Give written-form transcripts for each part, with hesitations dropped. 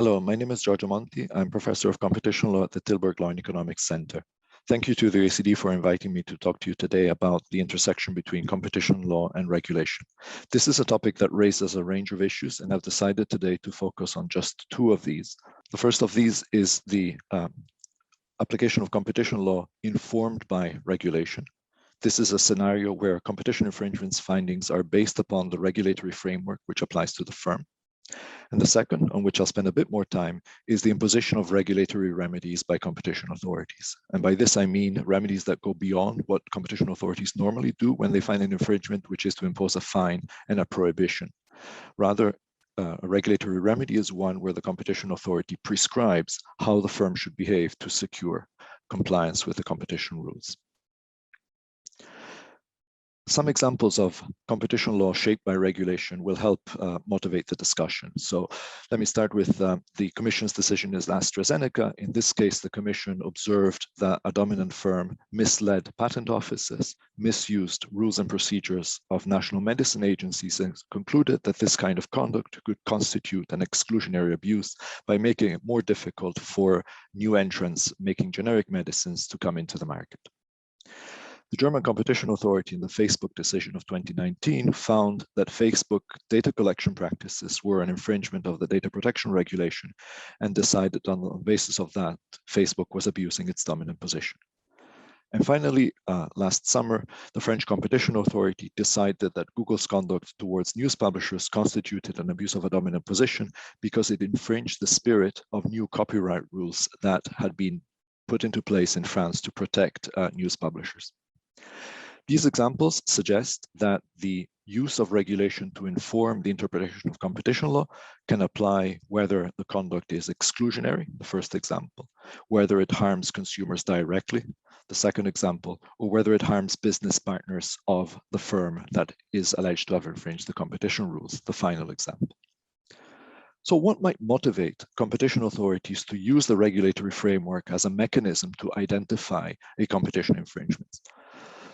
Hello, my name is Giorgio Monti. I'm professor of competition law at the Tilburg Law and Economics Center. Thank you to the OECD for inviting me to talk to you today about the intersection between competition law and regulation. This is a topic that raises a range of issues, and I've decided today to focus on just two of these. The first of these is the application of competition law informed by regulation. This is a scenario where competition infringements findings are based upon the regulatory framework which applies to the firm. And the second, on which I'll spend a bit more time, is the imposition of regulatory remedies by competition authorities. And by this, I mean remedies that go beyond what competition authorities normally do when they find an infringement, which is to impose a fine and a prohibition. Rather, a regulatory remedy is one where the competition authority prescribes how the firm should behave to secure compliance with the competition rules. Some examples of competition law shaped by regulation will help motivate the discussion. So let me start with the Commission's decision is AstraZeneca. In this case, the Commission observed that a dominant firm misled patent offices, misused rules and procedures of national medicine agencies, and concluded that this kind of conduct could constitute an exclusionary abuse by making it more difficult for new entrants making generic medicines to come into the market. The German Competition Authority in the Facebook decision of 2019 found that Facebook data collection practices were an infringement of the data protection regulation and decided on the basis of that, Facebook was abusing its dominant position. And finally, last summer, the French Competition Authority decided that Google's conduct towards news publishers constituted an abuse of a dominant position because it infringed the spirit of new copyright rules that had been put into place in France to protect news publishers. These examples suggest that the use of regulation to inform the interpretation of competition law can apply whether the conduct is exclusionary, the first example, whether it harms consumers directly, the second example, or whether it harms business partners of the firm that is alleged to have infringed the competition rules, the final example. So what might motivate competition authorities to use the regulatory framework as a mechanism to identify a competition infringement?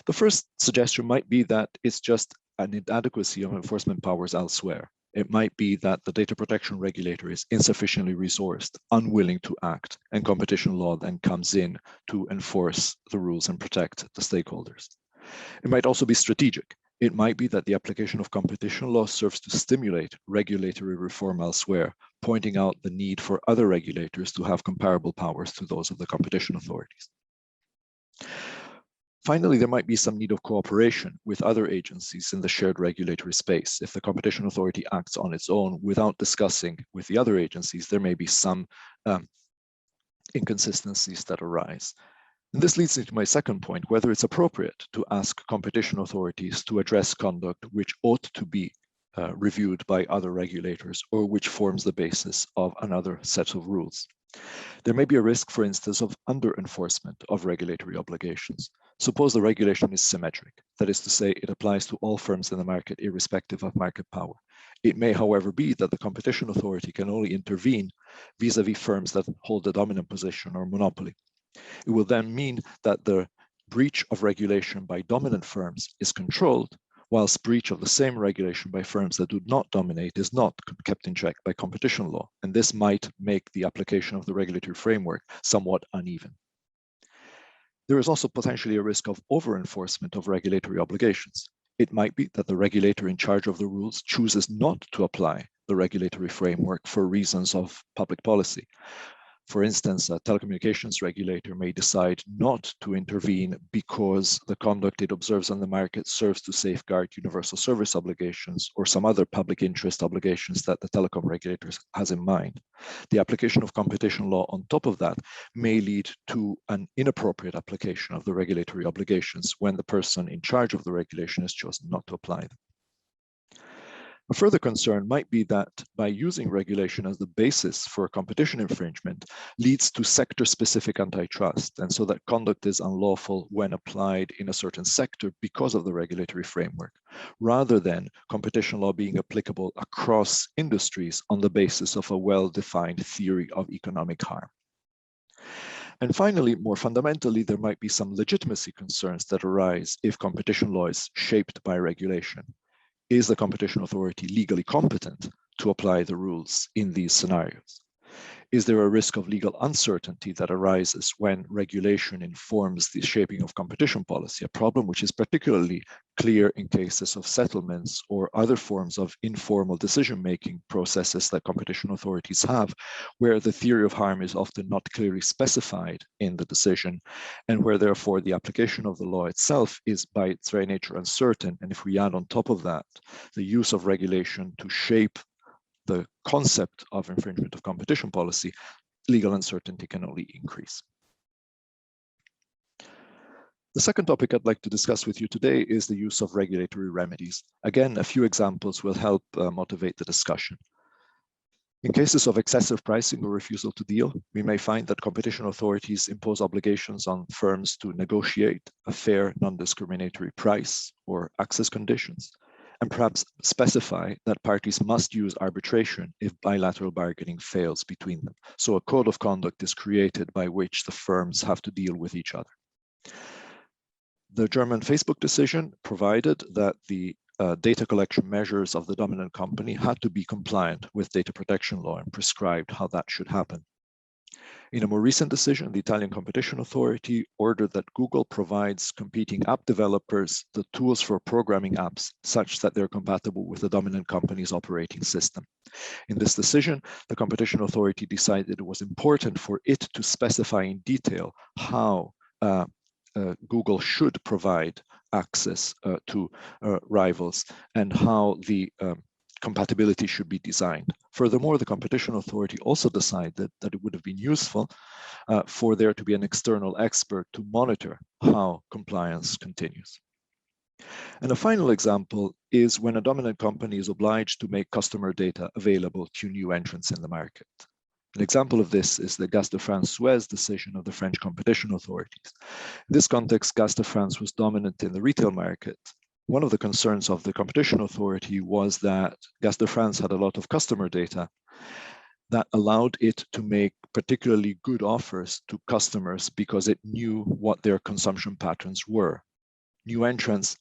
The first suggestion might be that it's just an inadequacy of enforcement powers elsewhere. It might be that the data protection regulator is insufficiently resourced, unwilling to act, and competition law then comes in to enforce the rules and protect the stakeholders. It might also be strategic. It might be that the application of competition law serves to stimulate regulatory reform elsewhere, pointing out the need for other regulators to have comparable powers to those of the competition authorities. Finally, there might be some need of cooperation with other agencies in the shared regulatory space. If the competition authority acts on its own without discussing with the other agencies, there may be some inconsistencies that arise. And this leads me to my second point, whether it's appropriate to ask competition authorities to address conduct which ought to be reviewed by other regulators or which forms the basis of another set of rules. There may be a risk, for instance, of under-enforcement of regulatory obligations. Suppose the regulation is symmetric, that is to say, it applies to all firms in the market irrespective of market power. It may, however, be that the competition authority can only intervene vis-à-vis firms that hold a dominant position or monopoly. It will then mean that the breach of regulation by dominant firms is controlled, whilst breach of the same regulation by firms that do not dominate is not kept in check by competition law, and this might make the application of the regulatory framework somewhat uneven. There is also potentially a risk of over-enforcement of regulatory obligations. It might be that the regulator in charge of the rules chooses not to apply the regulatory framework for reasons of public policy. For instance, a telecommunications regulator may decide not to intervene because the conduct it observes on the market serves to safeguard universal service obligations or some other public interest obligations that the telecom regulator has in mind. The application of competition law on top of that may lead to an inappropriate application of the regulatory obligations when the person in charge of the regulation has chosen not to apply them. A further concern might be that by using regulation as the basis for a competition infringement leads to sector-specific antitrust, and so that conduct is unlawful when applied in a certain sector because of the regulatory framework, rather than competition law being applicable across industries on the basis of a well-defined theory of economic harm. And finally, more fundamentally, there might be some legitimacy concerns that arise if competition law is shaped by regulation. Is the competition authority legally competent to apply the rules in these scenarios? Is there a risk of legal uncertainty that arises when regulation informs the shaping of competition policy, a problem which is particularly clear in cases of settlements or other forms of informal decision-making processes that competition authorities have, where the theory of harm is often not clearly specified in the decision, and where therefore the application of the law itself is by its very nature uncertain. And if we add on top of that the use of regulation to shape the concept of infringement of competition policy, legal uncertainty can only increase. The second topic I'd like to discuss with you today is the use of regulatory remedies. Again, a few examples will help motivate the discussion. In cases of excessive pricing or refusal to deal, we may find that competition authorities impose obligations on firms to negotiate a fair, non-discriminatory price or access conditions, and perhaps specify that parties must use arbitration if bilateral bargaining fails between them. So a code of conduct is created by which the firms have to deal with each other. The German Facebook decision provided that the data collection measures of the dominant company had to be compliant with data protection law and prescribed how that should happen. In a more recent decision, the Italian Competition Authority ordered that Google provides competing app developers the tools for programming apps such that they're compatible with the dominant company's operating system. In this decision, the Competition Authority decided it was important for it to specify in detail how Google should provide access to rivals and how the compatibility should be designed. Furthermore, the Competition Authority also decided that it would have been useful for there to be an external expert to monitor how compliance continues. And a final example is when a dominant company is obliged to make customer data available to new entrants in the market. An example of this is the Gaz de France-Suez decision of the French competition authorities. In this context, Gaz de France was dominant in the retail market. One of the concerns of the competition authority was that Gaz de France had a lot of customer data that allowed it to make particularly good offers to customers because it knew what their consumption patterns were. New entrants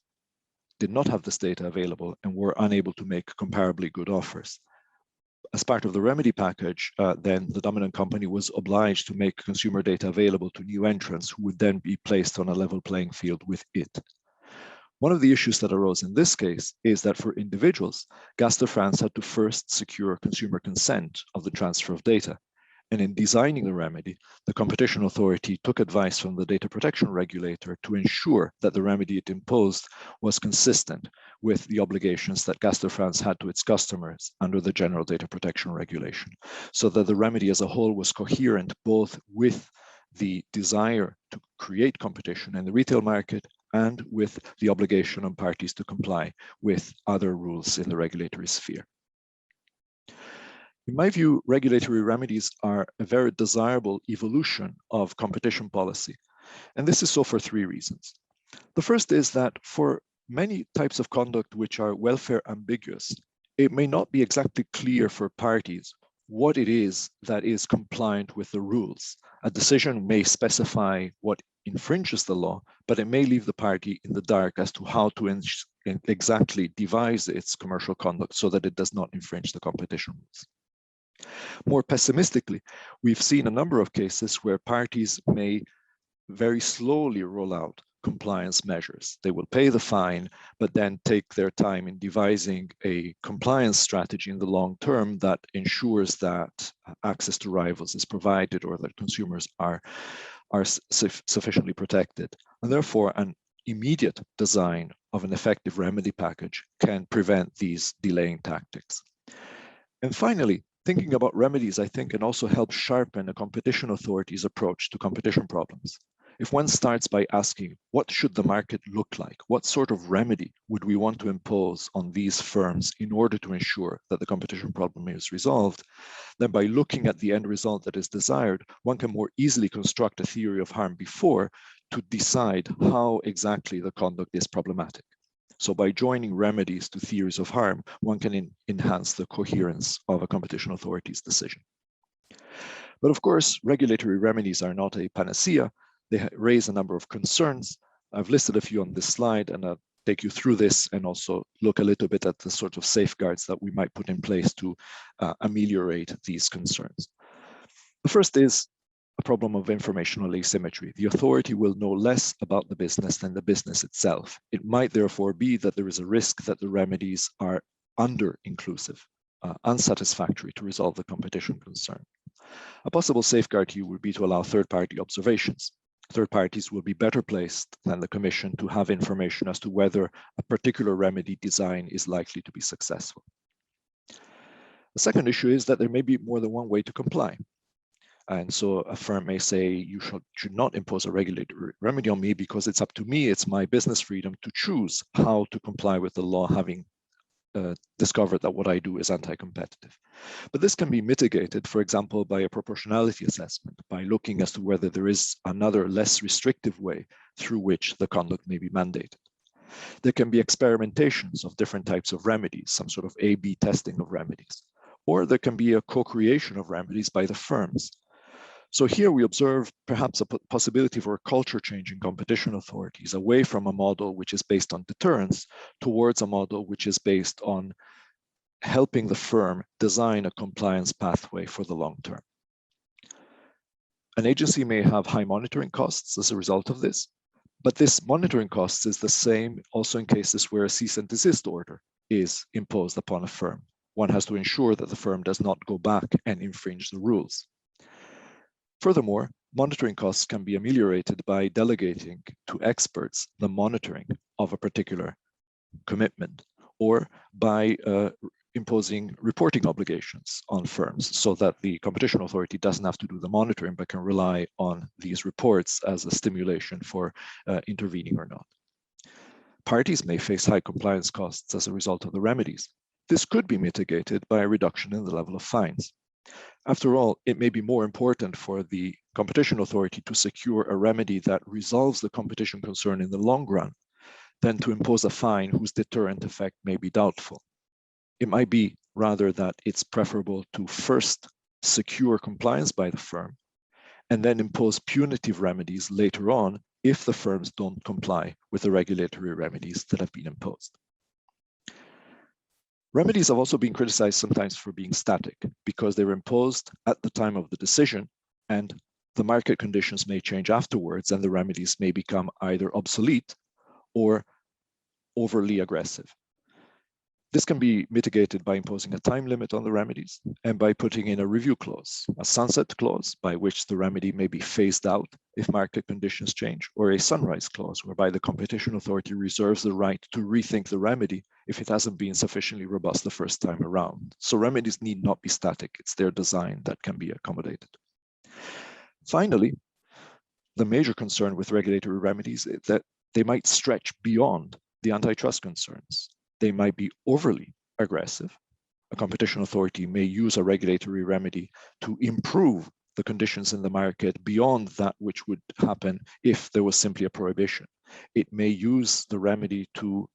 did not have this data available and were unable to make comparably good offers. As part of the remedy package, then the dominant company was obliged to make consumer data available to new entrants who would then be placed on a level playing field with it. One of the issues that arose in this case is that for individuals, Gaz de France had to first secure consumer consent of the transfer of data. And in designing the remedy, the competition authority took advice from the data protection regulator to ensure that the remedy it imposed was consistent with the obligations that Gaz de France had to its customers under the general data protection regulation, so that the remedy as a whole was coherent both with the desire to create competition in the retail market and with the obligation on parties to comply with other rules in the regulatory sphere. In my view, regulatory remedies are a very desirable evolution of competition policy. And this is so for three reasons. The first is that for many types of conduct which are welfare ambiguous, it may not be exactly clear for parties what it is that is compliant with the rules. A decision may specify what infringes the law, but it may leave the party in the dark as to how to exactly devise its commercial conduct so that it does not infringe the competition rules. More pessimistically, we've seen a number of cases where parties may very slowly roll out compliance measures. They will pay the fine, but then take their time in devising a compliance strategy in the long term that ensures that access to rivals is provided or that consumers are sufficiently protected. And therefore, an immediate design of an effective remedy package can prevent these delaying tactics. And finally, thinking about remedies, I think, can also help sharpen a competition authority's approach to competition problems. If one starts by asking, what should the market look like? What sort of remedy would we want to impose on these firms in order to ensure that the competition problem is resolved? Then by looking at the end result that is desired, one can more easily construct a theory of harm before to decide how exactly the conduct is problematic. So by joining remedies to theories of harm, one can enhance the coherence of a competition authority's decision. But of course, regulatory remedies are not a panacea. They raise a number of concerns. I've listed a few on this slide, and I'll take you through this and also look a little bit at the sort of safeguards that we might put in place to ameliorate these concerns. The first is a problem of informational asymmetry. The authority will know less about the business than the business itself. It might therefore be that there is a risk that the remedies are under-inclusive, unsatisfactory to resolve the competition concern. A possible safeguard here would be to allow third-party observations. Third parties will be better placed than the Commission to have information as to whether a particular remedy design is likely to be successful. The second issue is that there may be more than one way to comply. And so a firm may say, you should not impose a regulatory remedy on me because it's up to me, it's my business freedom to choose how to comply with the law, having discovered that what I do is anti-competitive. But this can be mitigated, for example, by a proportionality assessment, by looking as to whether there is another less restrictive way through which the conduct may be mandated. There can be experimentations of different types of remedies, some sort of A/B testing of remedies, or there can be a co-creation of remedies by the firms. So here we observe perhaps a possibility for a culture change in competition authorities, away from a model which is based on deterrence towards a model which is based on helping the firm design a compliance pathway for the long term. An agency may have high monitoring costs as a result of this, but this monitoring cost is the same also in cases where a cease and desist order is imposed upon a firm. One has to ensure that the firm does not go back and infringe the rules. Furthermore, monitoring costs can be ameliorated by delegating to experts the monitoring of a particular commitment, or by imposing reporting obligations on firms so that the competition authority doesn't have to do the monitoring but can rely on these reports as a stimulation for intervening or not. Parties may face high compliance costs as a result of the remedies. This could be mitigated by a reduction in the level of fines. After all, it may be more important for the competition authority to secure a remedy that resolves the competition concern in the long run than to impose a fine whose deterrent effect may be doubtful. It might be rather that it's preferable to first secure compliance by the firm and then impose punitive remedies later on if the firms don't comply with the regulatory remedies that have been imposed. Remedies have also been criticized sometimes for being static because they were imposed at the time of the decision and the market conditions may change afterwards and the remedies may become either obsolete or overly aggressive. This can be mitigated by imposing a time limit on the remedies and by putting in a review clause, a sunset clause by which the remedy may be phased out if market conditions change, or a sunrise clause whereby the competition authority reserves the right to rethink the remedy if it hasn't been sufficiently robust the first time around. So remedies need not be static, it's their design that can be accommodated. Finally, the major concern with regulatory remedies is that they might stretch beyond the antitrust concerns. They might be overly aggressive. A competition authority may use a regulatory remedy to improve the conditions in the market beyond that which would happen if there was simply a prohibition. It may use the remedy to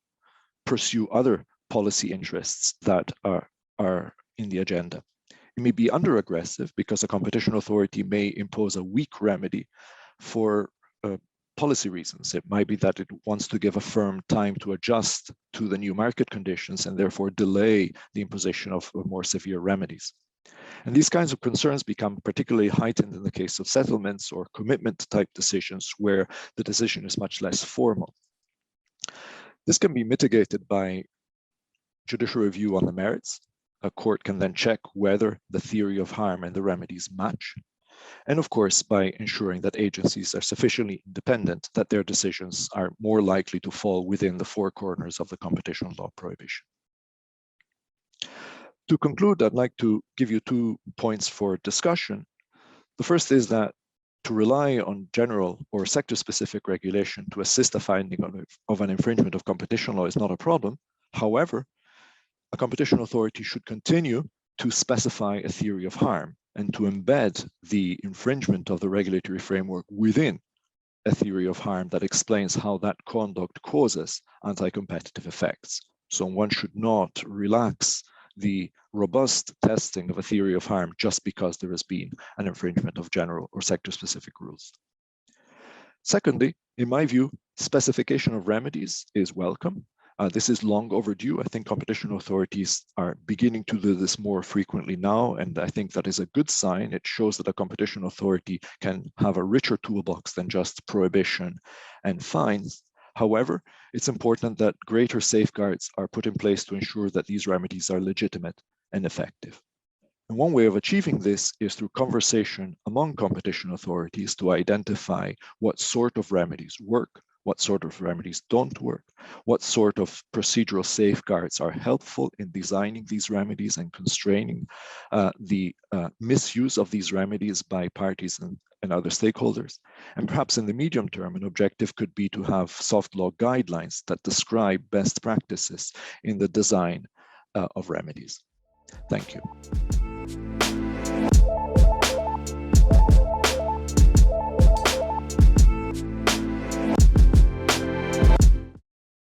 pursue other policy interests that are in the agenda. It may be under-aggressive because a competition authority may impose a weak remedy for policy reasons. It might be that it wants to give a firm time to adjust to the new market conditions and therefore delay the imposition of more severe remedies. And these kinds of concerns become particularly heightened in the case of settlements or commitment type decisions where the decision is much less formal. This can be mitigated by judicial review on the merits. A court can then check whether the theory of harm and the remedies match. And of course, by ensuring that agencies are sufficiently independent that their decisions are more likely to fall within the four corners of the competition law prohibition. To conclude, I'd like to give you 2 points for discussion. The first is that to rely on general or sector-specific regulation to assist the finding of an infringement of competition law is not a problem. However, a competition authority should continue to specify a theory of harm and to embed the infringement of the regulatory framework within a theory of harm that explains how that conduct causes anti-competitive effects. So one should not relax the robust testing of a theory of harm just because there has been an infringement of general or sector-specific rules. Secondly, in my view, specification of remedies is welcome, This is long overdue. I think competition authorities are beginning to do this more frequently now, and I think that is a good sign. It shows that a competition authority can have a richer toolbox than just prohibition and fines. However, it's important that greater safeguards are put in place to ensure that these remedies are legitimate and effective. And one way of achieving this is through conversation among competition authorities to identify what sort of remedies work, what sort of remedies don't work, what sort of procedural safeguards are helpful in designing these remedies and constraining the misuse of these remedies by parties and other stakeholders. And perhaps in the medium term, an objective could be to have soft law guidelines that describe best practices in the design of remedies. Thank you.